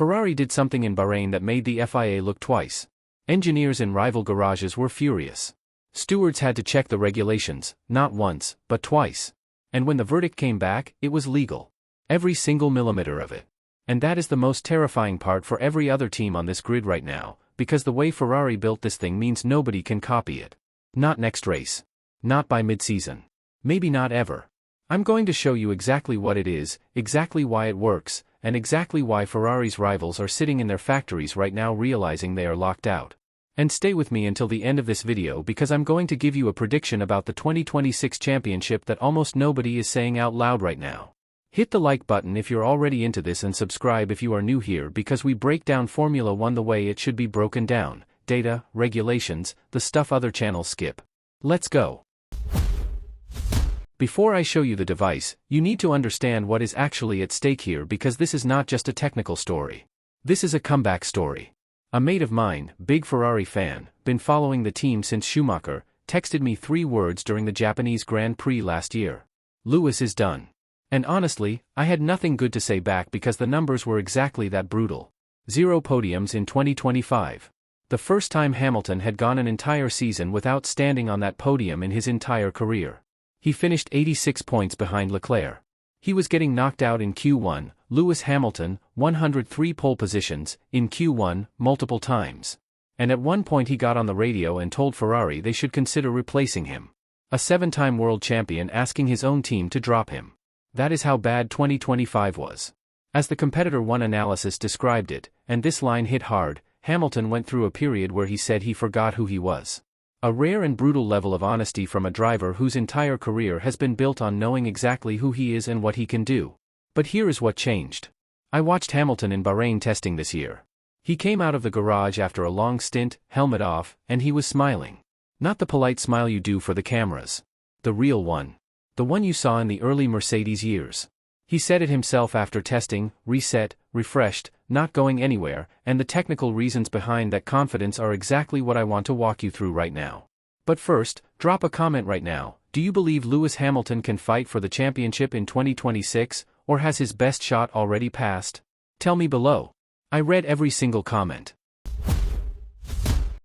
Ferrari did something in Bahrain that made the FIA look twice. Engineers in rival garages were furious. Stewards had to check the regulations, not once, but twice. And when the verdict came back, it was legal. Every single millimeter of it. And that is the most terrifying part for every other team on this grid right now, because the way Ferrari built this thing means nobody can copy it. Not next race. Not by mid-season. Maybe not ever. I'm going to show you exactly what it is, exactly why it works, and exactly why Ferrari's rivals are sitting in their factories right now realizing they are locked out. And stay with me until the end of this video because I'm going to give you a prediction about the 2026 championship that almost nobody is saying out loud right now. Hit the like button if you're already into this and subscribe if you are new here because we break down Formula 1 the way it should be broken down, data, regulations, the stuff other channels skip. Let's go. Before I show you the device, you need to understand what is actually at stake here because this is not just a technical story. This is a comeback story. A mate of mine, big Ferrari fan, been following the team since Schumacher, texted me 3 words during the Japanese Grand Prix last year. Lewis is done. And honestly, I had nothing good to say back because the numbers were exactly that brutal. 0 podiums in 2025. The first time Hamilton had gone an entire season without standing on that podium in his entire career. He finished 86 points behind Leclerc. He was getting knocked out in Q1, Lewis Hamilton, 103 pole positions, in Q1, multiple times. And at one point he got on the radio and told Ferrari they should consider replacing him. A 7-time world champion asking his own team to drop him. That is how bad 2025 was. As the Competitor One analysis described it, and this line hit hard, Hamilton went through a period where he said he forgot who he was. A rare and brutal level of honesty from a driver whose entire career has been built on knowing exactly who he is and what he can do. But here is what changed. I watched Hamilton in Bahrain testing this year. He came out of the garage after a long stint, helmet off, and he was smiling. Not the polite smile you do for the cameras. The real one. The one you saw in the early Mercedes years. He said it himself after testing, reset, refreshed, not going anywhere, and the technical reasons behind that confidence are exactly what I want to walk you through right now. But first, drop a comment right now. Do you believe Lewis Hamilton can fight for the championship in 2026, or has his best shot already passed? Tell me below. I read every single comment.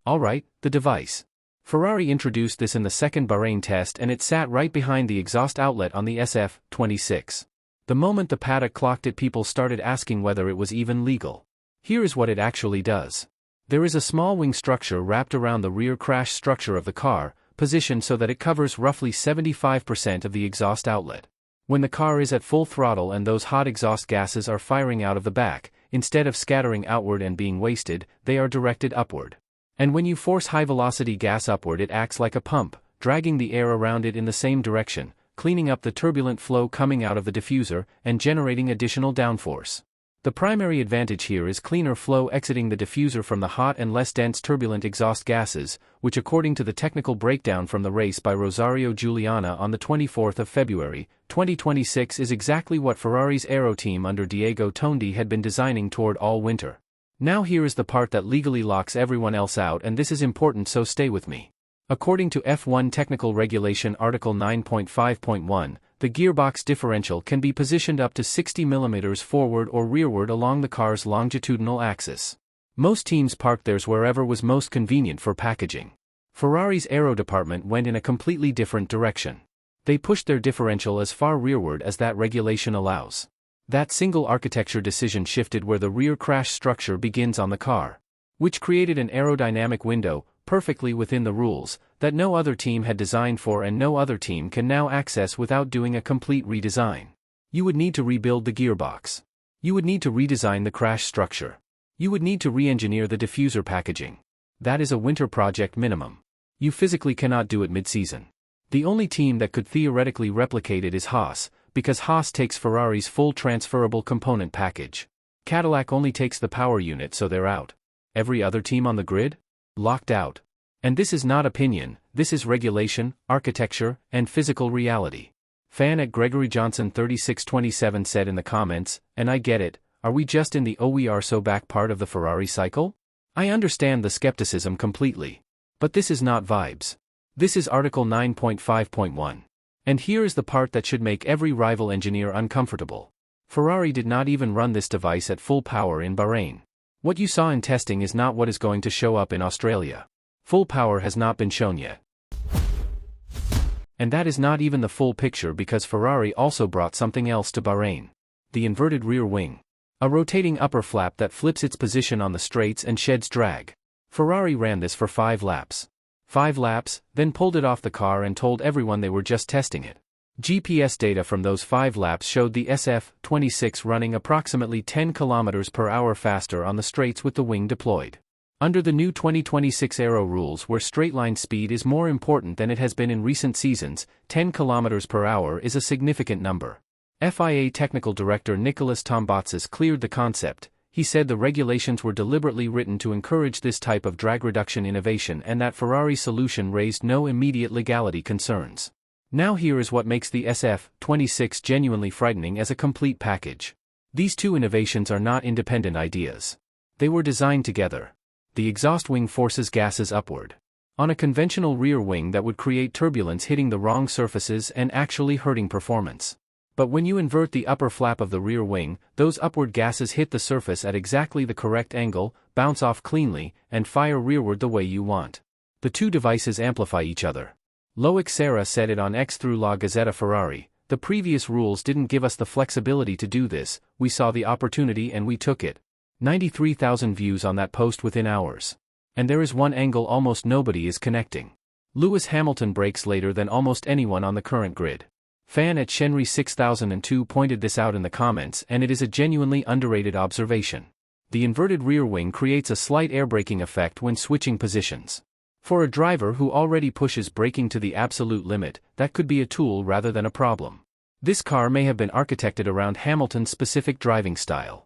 Alright, the device. Ferrari introduced this in the second Bahrain test and it sat right behind the exhaust outlet on the SF26. The moment the Paddock clocked it, people started asking whether it was even legal. Here is what it actually does. There is a small wing structure wrapped around the rear crash structure of the car, positioned so that it covers roughly 75% of the exhaust outlet. When the car is at full throttle and those hot exhaust gases are firing out of the back, instead of scattering outward and being wasted, they are directed upward. And when you force high-velocity gas upward, it acts like a pump, dragging the air around it in the same direction, cleaning up the turbulent flow coming out of the diffuser, and generating additional downforce. The primary advantage here is cleaner flow exiting the diffuser from the hot and less dense turbulent exhaust gases, which according to the technical breakdown from the race by Rosario Juliana on the 24th of February, 2026 is exactly what Ferrari's aero team under Diego Tondi had been designing toward all winter. Now here is the part that legally locks everyone else out, and this is important, so stay with me. According to FIA Technical Regulation Article 9.5.1, the gearbox differential can be positioned up to 60 mm forward or rearward along the car's longitudinal axis. Most teams parked theirs wherever was most convenient for packaging. Ferrari's aero department went in a completely different direction. They pushed their differential as far rearward as that regulation allows. That single architecture decision shifted where the rear crash structure begins on the car, which created an aerodynamic window, perfectly within the rules, that no other team had designed for and no other team can now access without doing a complete redesign. You would need to rebuild the gearbox. You would need to redesign the crash structure. You would need to re-engineer the diffuser packaging. That is a winter project minimum. You physically cannot do it mid-season. The only team that could theoretically replicate it is Haas, because Haas takes Ferrari's full transferable component package. Cadillac only takes the power unit, so they're out. Every other team on the grid? Locked out. And this is not opinion, this is regulation, architecture, and physical reality. Fan at Gregory Johnson 3627 said in the comments, and I get it, are we just in the "oh we are so back" part of the Ferrari cycle? I understand the skepticism completely. But this is not vibes. This is Article 9.5.1. And here is the part that should make every rival engineer uncomfortable. Ferrari did not even run this device at full power in Bahrain. What you saw in testing is not what is going to show up in Australia. Full power has not been shown yet. And that is not even the full picture because Ferrari also brought something else to Bahrain. The inverted rear wing. A rotating upper flap that flips its position on the straights and sheds drag. Ferrari ran this for 5 laps. 5 laps, then pulled it off the car and told everyone they were just testing it. GPS data from those 5 laps showed the SF26 running approximately 10 km per hour faster on the straights with the wing deployed. Under the new 2026 Aero rules where straight-line speed is more important than it has been in recent seasons, 10 km per hour is a significant number. FIA Technical Director Nicholas Tombatsis cleared the concept. He said the regulations were deliberately written to encourage this type of drag reduction innovation and that Ferrari's solution raised no immediate legality concerns. Now here is what makes the SF26 genuinely frightening as a complete package. These two innovations are not independent ideas. They were designed together. The exhaust wing forces gases upward on a conventional rear wing that would create turbulence hitting the wrong surfaces and actually hurting performance. But when you invert the upper flap of the rear wing, those upward gases hit the surface at exactly the correct angle, bounce off cleanly, and fire rearward the way you want. The two devices amplify each other. Loic Serra said it on X through La Gazzetta Ferrari. The previous rules didn't give us the flexibility to do this, we saw the opportunity and we took it. 93,000 views on that post within hours. And there is one angle almost nobody is connecting. Lewis Hamilton brakes later than almost anyone on the current grid. Fan at Shenry 6002 pointed this out in the comments and it is a genuinely underrated observation. The inverted rear wing creates a slight air braking effect when switching positions. For a driver who already pushes braking to the absolute limit, that could be a tool rather than a problem. This car may have been architected around Hamilton's specific driving style.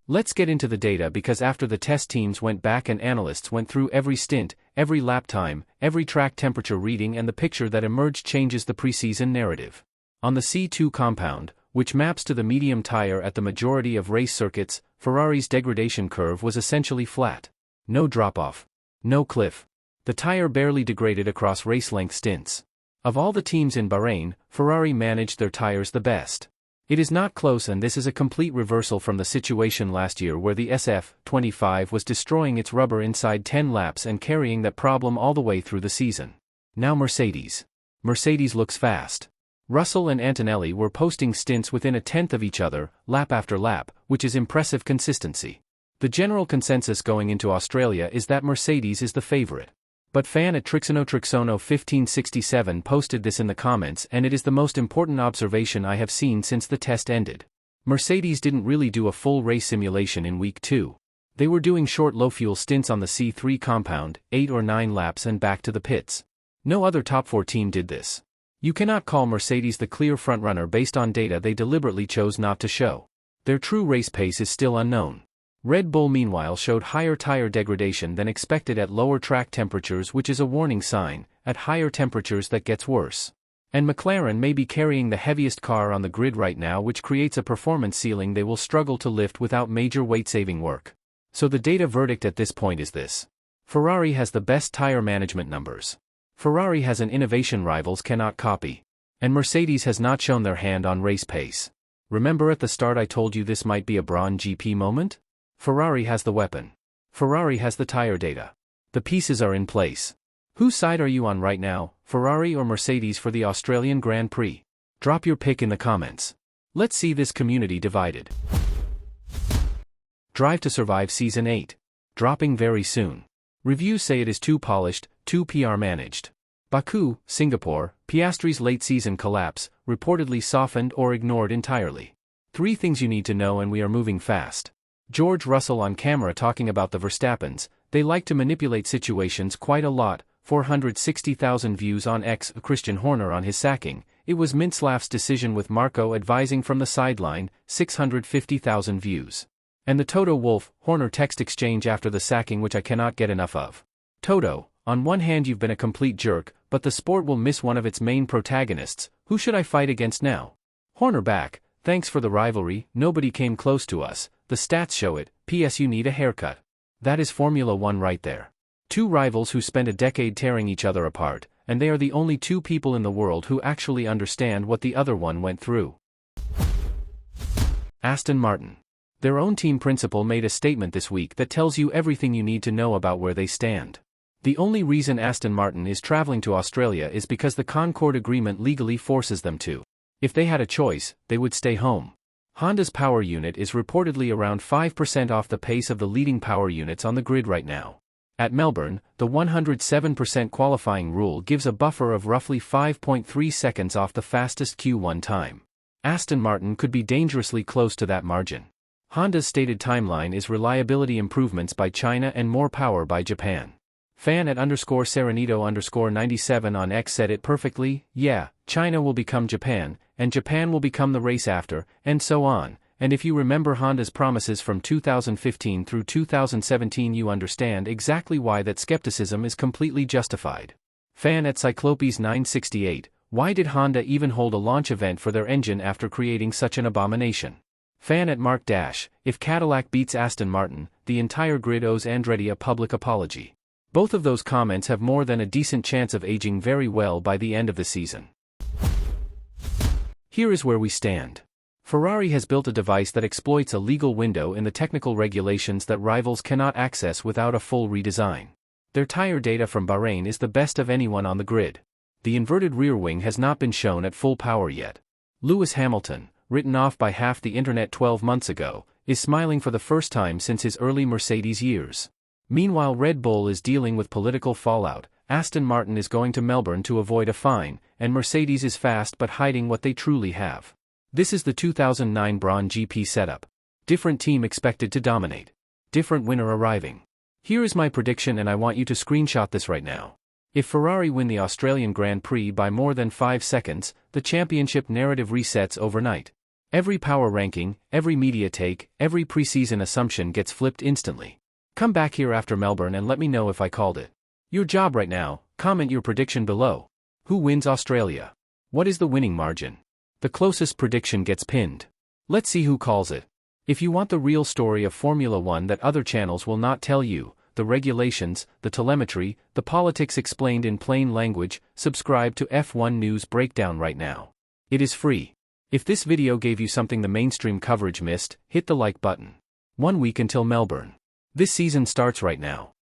Let's get into the data because after the test teams went back and analysts went through every stint, every lap time, every track temperature reading and the picture that emerged changes the preseason narrative. On the C2 compound, which maps to the medium tire at the majority of race circuits, Ferrari's degradation curve was essentially flat. No drop-off. No cliff. The tire barely degraded across race-length stints. Of all the teams in Bahrain, Ferrari managed their tires the best. It is not close and this is a complete reversal from the situation last year where the SF25 was destroying its rubber inside 10 laps and carrying that problem all the way through the season. Now Mercedes. Mercedes looks fast. Russell and Antonelli were posting stints within a tenth of each other, lap after lap, which is impressive consistency. The general consensus going into Australia is that Mercedes is the favorite. But fan at Trixono1567 posted this in the comments and it is the most important observation I have seen since the test ended. Mercedes didn't really do a full race simulation in week 2. They were doing short low-fuel stints on the C3 compound, 8 or 9 laps and back to the pits. No other top 4 team did this. You cannot call Mercedes the clear frontrunner based on data they deliberately chose not to show. Their true race pace is still unknown. Red Bull meanwhile showed higher tire degradation than expected at lower track temperatures, which is a warning sign. At higher temperatures that gets worse. And McLaren may be carrying the heaviest car on the grid right now, which creates a performance ceiling they will struggle to lift without major weight-saving work. So the data verdict at this point is this. Ferrari has the best tire management numbers. Ferrari has an innovation rivals cannot copy. And Mercedes has not shown their hand on race pace. Remember at the start I told you this might be a Brawn GP moment? Ferrari has the weapon. Ferrari has the tire data. The pieces are in place. Whose side are you on right now, Ferrari or Mercedes for the Australian Grand Prix? Drop your pick in the comments. Let's see this community divided. Drive to Survive Season 8. Dropping very soon. Reviews say it is too polished, too PR managed. Baku, Singapore, Piastri's late season collapse, reportedly softened or ignored entirely. 3 things you need to know and we are moving fast. George Russell on camera talking about the Verstappens, they like to manipulate situations quite a lot, 460,000 views on X. Christian Horner on his sacking, it was Mintzlaff's decision with Marco advising from the sideline, 650,000 views. And the Toto Wolff, Horner text exchange after the sacking which I cannot get enough of. Toto, on one hand you've been a complete jerk, but the sport will miss one of its main protagonists, who should I fight against now? Horner back, thanks for the rivalry, nobody came close to us. The stats show it, PS you need a haircut. That is Formula 1 right there. 2 rivals who spent a decade tearing each other apart, and they are the only 2 people in the world who actually understand what the other one went through. Aston Martin. Their own team principal made a statement this week that tells you everything you need to know about where they stand. The only reason Aston Martin is traveling to Australia is because the Concord Agreement legally forces them to. If they had a choice, they would stay home. Honda's power unit is reportedly around 5% off the pace of the leading power units on the grid right now. At Melbourne, the 107% qualifying rule gives a buffer of roughly 5.3 seconds off the fastest Q1 time. Aston Martin could be dangerously close to that margin. Honda's stated timeline is reliability improvements by China and more power by Japan. Fan at _Serenito_97 on X said it perfectly, yeah, China will become Japan, and Japan will become the race after, and so on. And if you remember Honda's promises from 2015 through 2017, you understand exactly why that skepticism is completely justified. Fan at Cyclopes 968, why did Honda even hold a launch event for their engine after creating such an abomination? Fan at Mark Dash, if Cadillac beats Aston Martin, the entire grid owes Andretti a public apology. Both of those comments have more than a decent chance of aging very well by the end of the season. Here is where we stand. Ferrari has built a device that exploits a legal window in the technical regulations that rivals cannot access without a full redesign. Their tire data from Bahrain is the best of anyone on the grid. The inverted rear wing has not been shown at full power yet. Lewis Hamilton, written off by half the internet 12 months ago, is smiling for the first time since his early Mercedes years. Meanwhile, Red Bull is dealing with political fallout, Aston Martin is going to Melbourne to avoid a fine, and Mercedes is fast but hiding what they truly have. This is the 2009 Brawn GP setup. Different team expected to dominate. Different winner arriving. Here is my prediction, and I want you to screenshot this right now. If Ferrari win the Australian Grand Prix by more than 5 seconds, the championship narrative resets overnight. Every power ranking, every media take, every preseason assumption gets flipped instantly. Come back here after Melbourne and let me know if I called it. Your job right now, comment your prediction below. Who wins Australia? What is the winning margin? The closest prediction gets pinned. Let's see who calls it. If you want the real story of Formula One that other channels will not tell you, the regulations, the telemetry, the politics explained in plain language, subscribe to F1 News Breakdown right now. It is free. If this video gave you something the mainstream coverage missed, hit the like button. 1 week until Melbourne. This season starts right now.